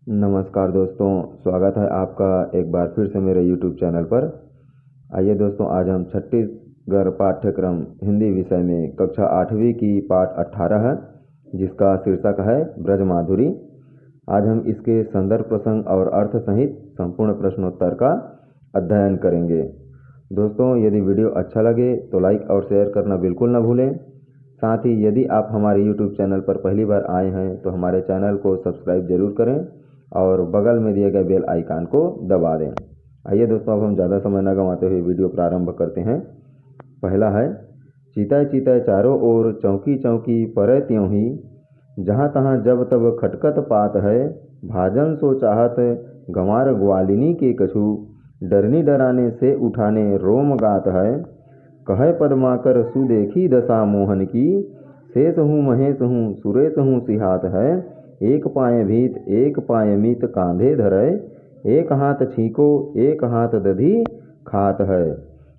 नमस्कार दोस्तों, स्वागत है आपका एक बार फिर से मेरे YouTube चैनल पर। आइए दोस्तों, आज हम छत्तीसगढ़ पाठ्यक्रम हिंदी विषय में कक्षा 8वीं की पाठ 18 है, जिसका शीर्षक है ब्रजमाधुरी। आज हम इसके संदर्भ प्रसंग और अर्थ सहित संपूर्ण प्रश्नोत्तर का अध्ययन करेंगे। दोस्तों, यदि वीडियो अच्छा लगे तो लाइक और शेयर करना बिल्कुल न भूलें। साथ ही यदि आप हमारे YouTube चैनल पर पहली बार आए हैं तो हमारे चैनल को सब्सक्राइब जरूर करें और बगल में दिए गए बेल आइकन को दबा दें। आइए दोस्तों, अब हम ज़्यादा समय न गंवाते हुए वीडियो प्रारंभ करते हैं। पहला है, चीतय चीतय चारों ओर चौकी चौकी परै त्यों ही, जहाँ तहाँ जब तब खटकत पात है, भाजन सो चाहत गंवार ग्वालिनी के कछु, डरनी डराने से उठाने रोम गात है, कहे पद्माकर सुदेखी दशा मोहन की, शेष हूँ महेश हूँ सुरेश हूँ सिहात है, एक पाए भीत एक पाए मीत कांधे धरे, एक हाथ छीको एक हाथ दधी खात है।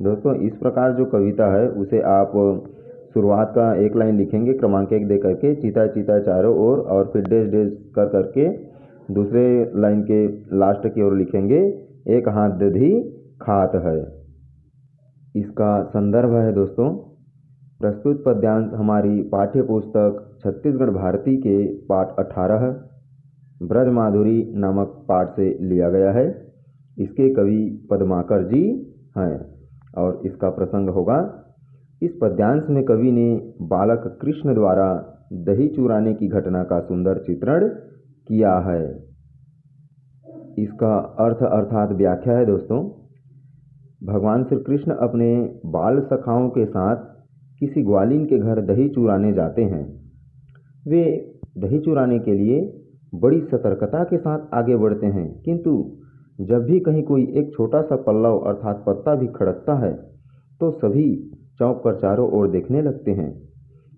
दोस्तों, इस प्रकार जो कविता है उसे आप शुरुआत का एक लाइन लिखेंगे क्रमांक 1 दे करके, चीता चीता चारों ओर, और फिर डेश डेश कर करके दूसरे लाइन के लास्ट की ओर लिखेंगे एक हाथ दधी खात है। इसका संदर्भ है दोस्तों, प्रस्तुत पद्यांश हमारी पाठ्य पुस्तक छत्तीसगढ़ भारती के पाठ 18 ब्रजमाधुरी नामक पाठ से लिया गया है। इसके कवि पद्माकर जी हैं और इसका प्रसंग होगा। इस पद्यांश में कवि ने बालक कृष्ण द्वारा दही चुराने की घटना का सुंदर चित्रण किया है। इसका अर्थ अर्थात व्याख्या है दोस्तों, भगवान श्री कृष्ण अपने बाल सखाओं के साथ किसी ग्वालिन के घर दही चुराने जाते हैं। वे दही चुराने के लिए बड़ी सतर्कता के साथ आगे बढ़ते हैं, किंतु जब भी कहीं कोई एक छोटा सा पल्लव अर्थात पत्ता भी खड़कता है तो सभी चौंक कर चारों ओर देखने लगते हैं।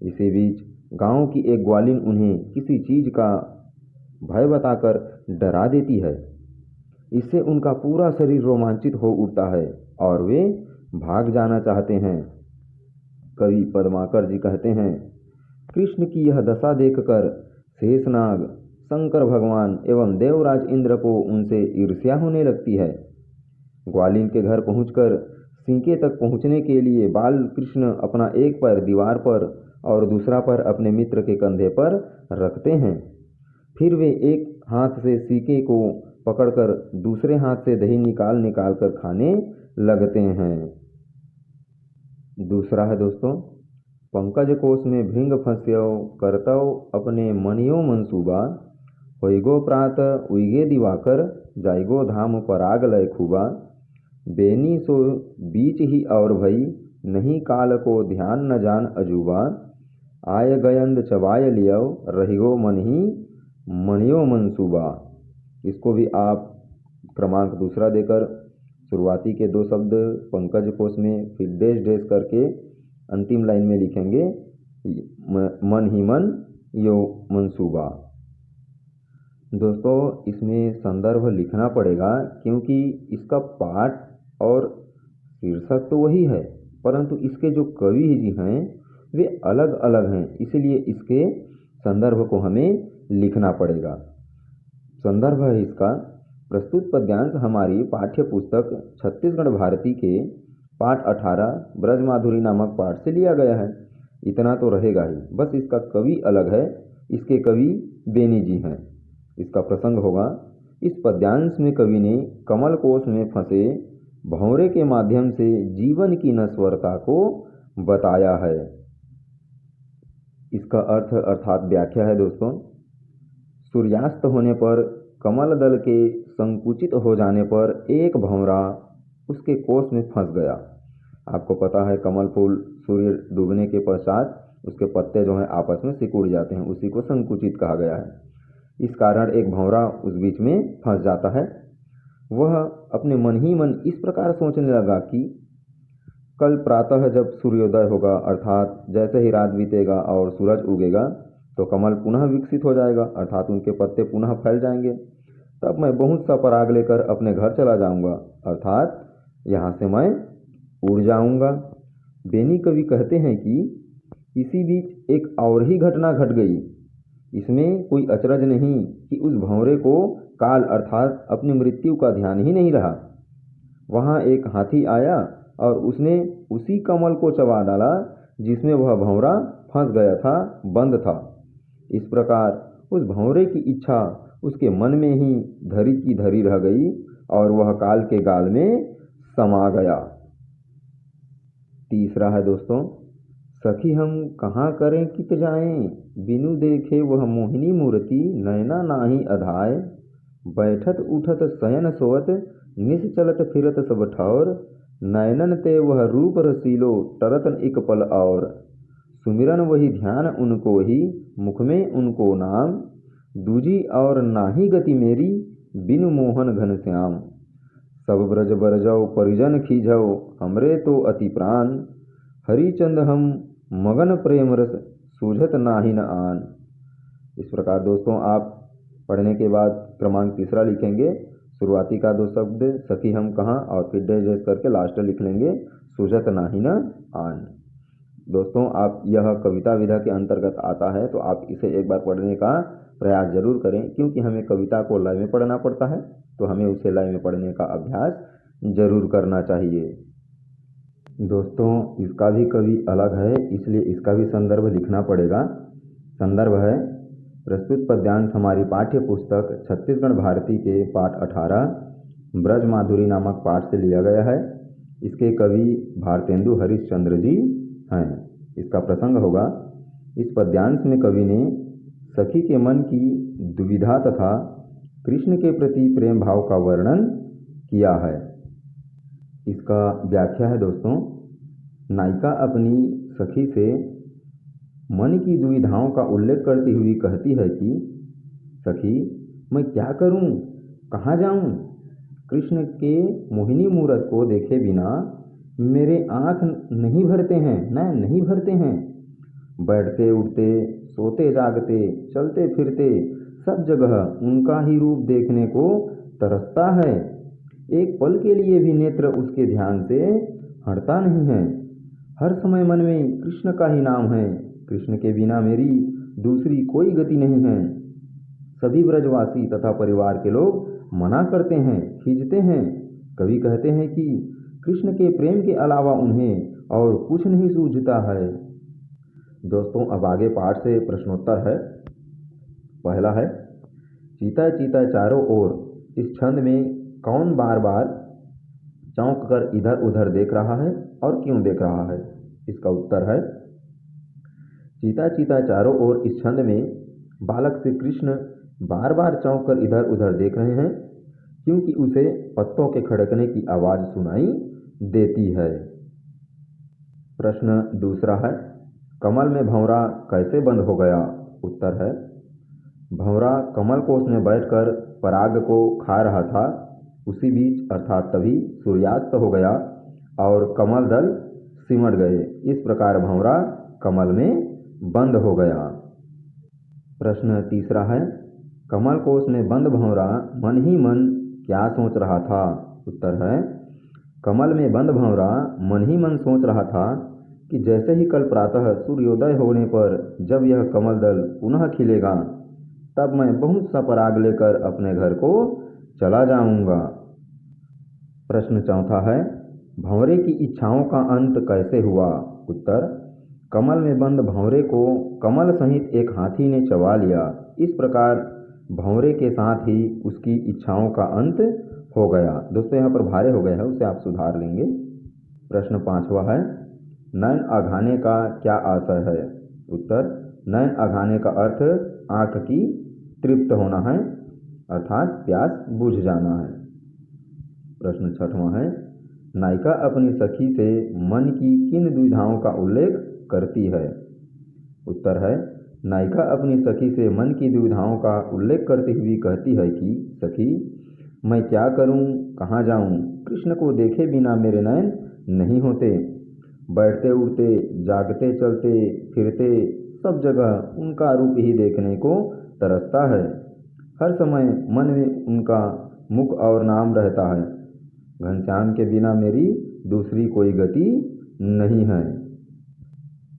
इसी बीच गांव की एक ग्वालिन उन्हें किसी चीज का भय बताकर डरा देती है। इससे उनका पूरा शरीर रोमांचित हो उठता है और वे भाग जाना चाहते हैं। कवि पद्माकर जी कहते हैं, कृष्ण की यह दशा देखकर शेषनाग, शंकर भगवान एवं देवराज इंद्र को उनसे ईर्ष्या होने लगती है। ग्वालिन के घर पहुंचकर सींके तक पहुंचने के लिए बाल कृष्ण अपना एक पैर दीवार पर और दूसरा पैर अपने मित्र के कंधे पर रखते हैं। फिर वे एक हाथ से सीके को पकड़कर दूसरे हाथ से दही निकाल निकाल कर खाने लगते हैं। दूसरा है दोस्तों, पंकज कोश में भृंग फंस्यो, करतव अपने मनियो मंसूबा, होइगो प्रात उइगे दिवाकर, जाइगो धाम पराग लय खूबा, बेनी सो बीच ही और भई, नहीं काल को ध्यान न जान अजूबा, आय गयंद चबाय लियो, रहिगो मन ही मनियो मंसूबा। इसको भी आप क्रमांक दूसरा देकर शुरुआती के दो शब्द पंकज कोश में फिर डेश डेश करके अंतिम लाइन में लिखेंगे मन ही मन यो मंसूबा। दोस्तों, इसमें संदर्भ लिखना पड़ेगा क्योंकि इसका पाठ और शीर्षक तो वही है, परंतु इसके जो कवि जी हैं वे अलग अलग हैं, इसलिए इसके संदर्भ को हमें लिखना पड़ेगा। संदर्भ है इसका, प्रस्तुत पद्यांश हमारी पाठ्य पुस्तक छत्तीसगढ़ भारती के पाठ 18 ब्रजमाधुरी नामक पाठ से लिया गया है। इतना तो रहेगा ही, बस इसका कवि अलग है। इसके कवि बेनी जी हैं। इसका प्रसंग होगा, इस पद्यांश में कवि ने कमल कोश में फंसे भंवरे के माध्यम से जीवन की नश्वरता को बताया है। इसका अर्थ अर्थात व्याख्या है दोस्तों, सूर्यास्त होने पर कमल दल के संकुचित हो जाने पर एक भंवरा उसके कोश में फंस गया। आपको पता है कमल फूल सूर्य डूबने के पश्चात उसके पत्ते जो हैं आपस में सिकुड़ जाते हैं, उसी को संकुचित कहा गया है। इस कारण एक भंवरा उस बीच में फंस जाता है। वह अपने मन ही मन इस प्रकार सोचने लगा कि कल प्रातः जब सूर्योदय होगा, अर्थात जैसे ही रात बीतेगा और सूरज उगेगा तो कमल पुनः विकसित हो जाएगा, अर्थात उनके पत्ते पुनः फैल जाएंगे। तब मैं बहुत सा पराग लेकर अपने घर चला जाऊंगा, अर्थात यहाँ से मैं उड़ जाऊंगा। बेनी कवि कहते हैं कि इसी बीच एक और ही घटना घट गई। इसमें कोई अचरज नहीं कि उस भंवरे को काल अर्थात अपनी मृत्यु का ध्यान ही नहीं रहा। वहाँ एक हाथी आया और उसने उसी कमल को चबा डाला जिसमें वह भंवरा फंस गया था, बंद था। इस प्रकार उस भंवरे की इच्छा उसके मन में ही धरी की धरी रह गई और वह काल के गाल में समा गया। तीसरा है दोस्तों, सखी हम कहाँ करें कित जाएं, बिनु देखे वह मोहिनी मूर्ति, नैना नाही अधाय, बैठत उठत शयन सोवत, निस चलत फिरत सब ठौर, नैनन ते वह रूप रसीलो, टरत एक पल और, सुमिरन वही ध्यान उनको ही, मुख में उनको नाम, दूजी और नाही गति मेरी, बिनु मोहन घनश्याम, सब ब्रज बरजौ परिजन खींझौ, हमरे तो अति प्राण, हरिचंद हम मगन प्रेम रस, सूझत नाही न आन। इस प्रकार दोस्तों आप पढ़ने के बाद क्रमांक तीसरा लिखेंगे, शुरुआती का 2 शब्द सखी हम कहाँ और फिर डैश करके लास्ट लिख लेंगे, सूझत नाही न आन। दोस्तों आप यह कविता विधा के अंतर्गत आता है तो आप इसे एक बार पढ़ने का प्रयास जरूर करें, क्योंकि हमें कविता को लय में पढ़ना पड़ता है तो हमें उसे लय में पढ़ने का अभ्यास जरूर करना चाहिए। दोस्तों इसका भी कवि अलग है, इसलिए इसका भी संदर्भ लिखना पड़ेगा। संदर्भ है प्रस्तुत पद्यांश हमारी पाठ्य पुस्तक छत्तीसगढ़ भारती के पाठ 18 ब्रज माधुरी नामक पाठ से लिया गया है। इसके कवि भारतेंदु हरिश्चंद्र जी हैं। इसका प्रसंग होगा, इस पद्यांश में कवि ने सखी के मन की दुविधा तथा कृष्ण के प्रति प्रेम भाव का वर्णन किया है। इसका व्याख्या है दोस्तों, नायिका अपनी सखी से मन की दुविधाओं का उल्लेख करती हुई कहती है कि सखी मैं क्या करूं, कहाँ जाऊं, कृष्ण के मोहिनी मूरत को देखे बिना मेरे आँख नहीं भरते हैं, नैन नहीं भरते हैं। बैठते उठते सोते जागते चलते फिरते सब जगह उनका ही रूप देखने को तरसता है। एक पल के लिए भी नेत्र उसके ध्यान से हटता नहीं है। हर समय मन में कृष्ण का ही नाम है। कृष्ण के बिना मेरी दूसरी कोई गति नहीं है। सभी ब्रजवासी तथा परिवार के लोग मना करते हैं, खींचते हैं। कभी कहते हैं कि कृष्ण के प्रेम के अलावा उन्हें और कुछ नहीं सूझता है। दोस्तों अब आगे पाठ से प्रश्नोत्तर है। पहला है, चीता चीता चारों ओर, इस छंद में कौन बार बार चौंक कर इधर उधर देख रहा है और क्यों देख रहा है? इसका उत्तर है, चीता चीता चारों ओर इस छंद में बालक श्री कृष्ण बार बार चौंक कर इधर उधर देख रहे हैं, क्योंकि उसे पत्तों के खड़कने की आवाज़ सुनाई देती है। प्रश्न दूसरा है, कमल में भंवरा कैसे बंद हो गया? उत्तर है, भंवरा कमल कोष में बैठकर पराग को खा रहा था। उसी बीच अर्थात तभी सूर्यास्त हो गया और कमल दल सिमट गए। इस प्रकार भंवरा कमल में बंद हो गया। प्रश्न तीसरा है, कमल कोष में बंद भंवरा मन ही मन क्या सोच रहा था? उत्तर है, कमल में बंद भंवरा मन ही मन सोच रहा था कि जैसे ही कल प्रातः सूर्योदय होने पर जब यह कमल दल पुनः खिलेगा, तब मैं बहुत सा पराग लेकर अपने घर को चला जाऊंगा। प्रश्न चौथा है, भंवरे की इच्छाओं का अंत कैसे हुआ? उत्तर, कमल में बंद भंवरे को कमल सहित एक हाथी ने चबा लिया। इस प्रकार भंवरे के साथ ही उसकी इच्छाओं का अंत हो गया। दोस्तों यहाँ पर भारे हो गया है, उसे आप सुधार लेंगे। प्रश्न पांचवा है, नैन अघाने का क्या आशय है? उत्तर, नैन अघाने का अर्थ आँख की तृप्त होना है, अर्थात प्यास बुझ जाना है। प्रश्न छठवां है, नायिका अपनी सखी से मन की किन दुविधाओं का उल्लेख करती है? उत्तर है, नायिका अपनी सखी से मन की दुविधाओं का उल्लेख करती हुई कहती है कि सखी मैं क्या करूं, कहाँ जाऊं, कृष्ण को देखे बिना मेरे नयन नहीं होते। बैठते उठते जागते चलते फिरते सब जगह उनका रूप ही देखने को तरसता है। हर समय मन में उनका मुख और नाम रहता है। घनश्याम के बिना मेरी दूसरी कोई गति नहीं है।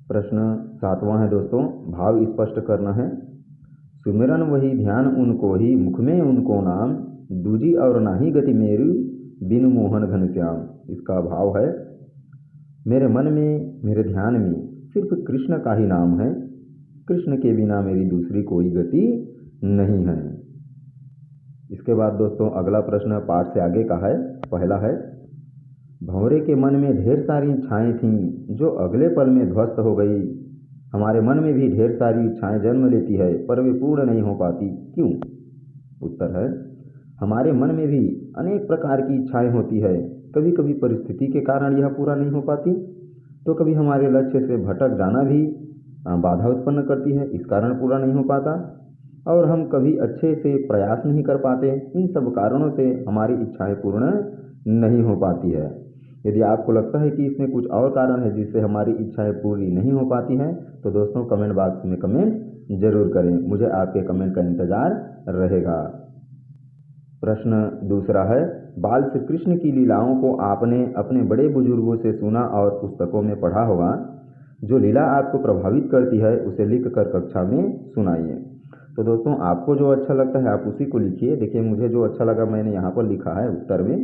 प्रश्न सातवां है दोस्तों, भाव स्पष्ट करना है। सुमिरन वही ध्यान उनको ही, मुख में उनको नाम, दूजी और नाही गति मेरी, बिनु मोहन घनश्याम। इसका भाव है, मेरे मन में, मेरे ध्यान में सिर्फ कृष्ण का ही नाम है, कृष्ण के बिना मेरी दूसरी कोई गति नहीं है। इसके बाद दोस्तों अगला प्रश्न पाठ से आगे का है। पहला है, भंवरे के मन में ढेर सारी इच्छाएं थीं जो अगले पल में ध्वस्त हो गई। हमारे मन में भी ढेर सारी इच्छाएं जन्म लेती है पर वे पूर्ण नहीं हो पाती, क्यों? उत्तर है, हमारे मन में भी अनेक प्रकार की इच्छाएं होती है। कभी कभी परिस्थिति के कारण यह पूरा नहीं हो पाती, तो कभी हमारे लक्ष्य से भटक जाना भी बाधा उत्पन्न करती है, इस कारण पूरा नहीं हो पाता, और हम कभी अच्छे से प्रयास नहीं कर पाते। इन सब कारणों से हमारी इच्छाएं पूर्ण नहीं हो पाती है। यदि आपको लगता है कि इसमें कुछ और कारण है जिससे हमारी इच्छाएं पूरी नहीं हो पाती हैं, तो दोस्तों कमेंट बॉक्स में कमेंट जरूर करें, मुझे आपके कमेंट का इंतजार रहेगा। प्रश्न दूसरा है, बाल श्री कृष्ण की लीलाओं को आपने अपने बड़े बुजुर्गों से सुना और पुस्तकों में पढ़ा होगा। जो लीला आपको प्रभावित करती है उसे लिख कर कक्षा में सुनाइए। तो दोस्तों आपको जो अच्छा लगता है आप उसी को लिखिए। देखिए मुझे जो अच्छा लगा मैंने यहाँ पर लिखा है उत्तर में,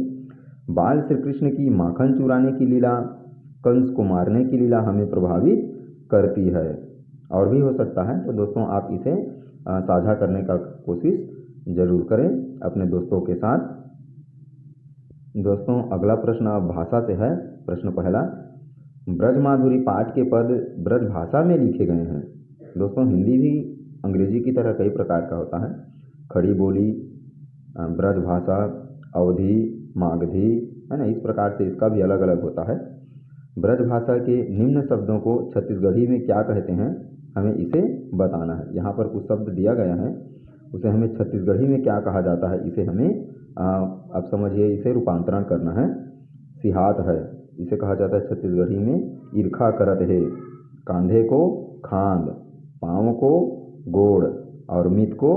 बाल श्री कृष्ण की माखन चुराने की लीला, कंस को मारने की लीला हमें प्रभावित करती है। और भी हो सकता है, तो दोस्तों आप इसे साझा करने का कोशिश जरूर करें अपने दोस्तों के साथ। दोस्तों अगला प्रश्न भाषा से है। प्रश्न पहला, ब्रज माधुरी पाठ के पद ब्रज भाषा में लिखे गए हैं। दोस्तों हिंदी भी अंग्रेजी की तरह कई प्रकार का होता है। खड़ी बोली, ब्रज भाषा, अवधी, मागधी, है ना, इस प्रकार से इसका भी अलग अलग होता है। ब्रज भाषा के निम्न शब्दों को छत्तीसगढ़ी में क्या कहते हैं, हमें इसे बताना है। यहाँ पर कुछ शब्द दिया गया है, उसे हमें छत्तीसगढ़ी में क्या कहा जाता है, इसे हमें अब समझिए, इसे रूपांतरण करना है। सिहात है, इसे कहा जाता है छत्तीसगढ़ी में ईर्खा करत है। कांधे को खांद, पाँव को गोड़ और मित को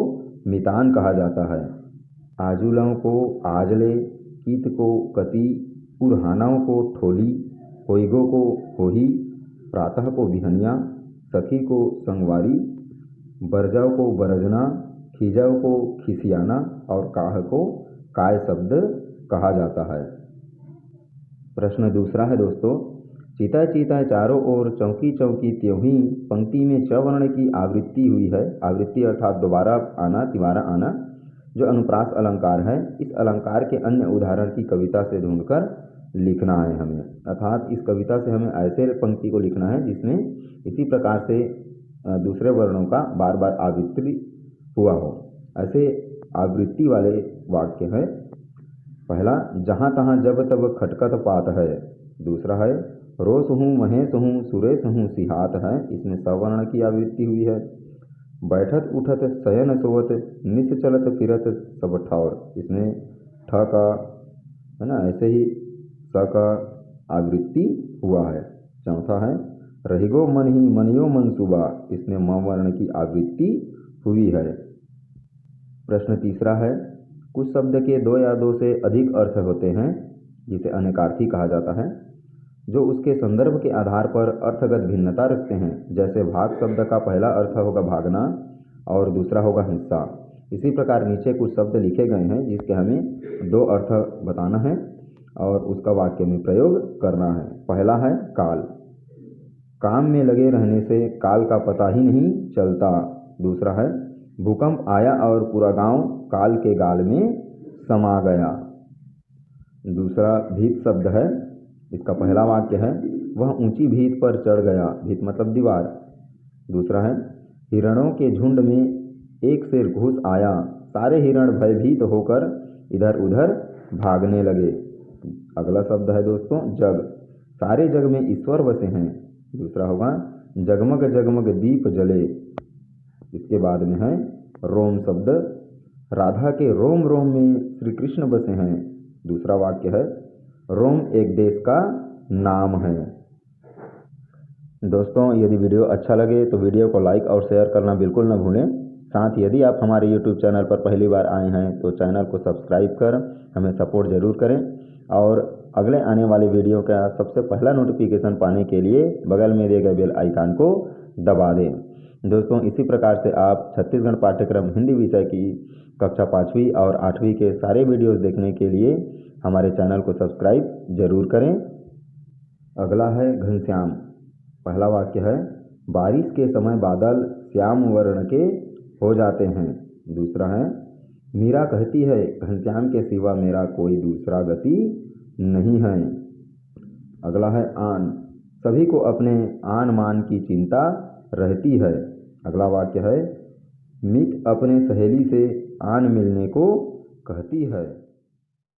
मितान कहा जाता है। आजुलों को आजले, कीत को कति, उरहानाओं को ठोली, होइगो को होही, प्रातः को बिहनिया, सखी को संगवारी, बरजाओ को बरजना, खीजाओ को खिसियाना और काह को काय शब्द कहा जाता है। प्रश्न दूसरा है दोस्तों, चीता चीता चारों ओर चौकी चौकी त्यों ही, पंक्ति में च वर्ण की आवृत्ति हुई है। आवृत्ति अर्थात दोबारा आना, तिबारा आना, जो अनुप्रास अलंकार है। इस अलंकार के अन्य उदाहरण की कविता से ढूंढकर लिखना है हमें, अर्थात इस कविता से हमें ऐसे पंक्ति को लिखना है जिसमें इसी प्रकार से दूसरे वर्णों का बार बार आवृत्ति हुआ हो। ऐसे आवृत्ति वाले वाक्य है। पहला, जहाँ तहाँ जब तब खटकत पात है। दूसरा है, रोस हूँ महेश हूँ सुरेश हूँ सिहात है, इसमें सवर्ण की आवृत्ति हुई है। बैठत उठत शयन सोवत निस चलत फिरत सब ठौर, इसमें ठ का, है ना, ऐसे ही स का आवृत्ति हुआ है। चौथा है, रहिगो मन ही मनियो मनसूबा, इसमें म वर्ण की आवृत्ति हुई है। प्रश्न तीसरा है, कुछ शब्द के दो या दो से अधिक अर्थ होते हैं, जिसे अनेकार्थी कहा जाता है, जो उसके संदर्भ के आधार पर अर्थगत भिन्नता रखते हैं। जैसे भाग शब्द का पहला अर्थ होगा भागना और दूसरा होगा हिस्सा। इसी प्रकार नीचे कुछ शब्द लिखे गए हैं जिसके हमें दो अर्थ बताना है और उसका वाक्य में प्रयोग करना है। पहला है काल, काम में लगे रहने से काल का पता ही नहीं चलता। दूसरा है, भूकंप आया और पूरा गांव काल के गाल में समा गया। दूसरा भीत शब्द है, इसका पहला वाक्य है, वह ऊंची भीत पर चढ़ गया। भीत मतलब दीवार। दूसरा है, हिरणों के झुंड में एक शेर घुस आया, सारे हिरण भयभीत होकर इधर उधर भागने लगे। अगला शब्द है दोस्तों जग, सारे जग में ईश्वर बसे हैं। दूसरा होगा, जगमग जगमग दीप जले। इसके बाद में है रोम शब्द, राधा के रोम रोम में श्री कृष्ण बसे हैं। दूसरा वाक्य है, रोम एक देश का नाम है। दोस्तों यदि वीडियो अच्छा लगे तो वीडियो को लाइक और शेयर करना बिल्कुल न भूलें। साथ ही यदि आप हमारे YouTube चैनल पर पहली बार आए हैं तो चैनल को सब्सक्राइब कर हमें सपोर्ट ज़रूर करें और अगले आने वाले वीडियो का सबसे पहला नोटिफिकेशन पाने के लिए बगल में दिए गए बेल आइकन को दबा दें। दोस्तों इसी प्रकार से आप छत्तीसगढ़ पाठ्यक्रम हिंदी विषय की कक्षा 5वीं और 8वीं के सारे वीडियोस देखने के लिए हमारे चैनल को सब्सक्राइब जरूर करें। अगला है घनश्याम। पहला वाक्य है, बारिश के समय बादल श्याम वर्ण के हो जाते हैं। दूसरा है, मीरा कहती है घनश्याम के सिवा मेरा कोई दूसरा गति नहीं है। अगला है आन। सभी को अपने आन मान की चिंता रहती है। अगला वाक्य है, मित अपने सहेली से आन मिलने को कहती है।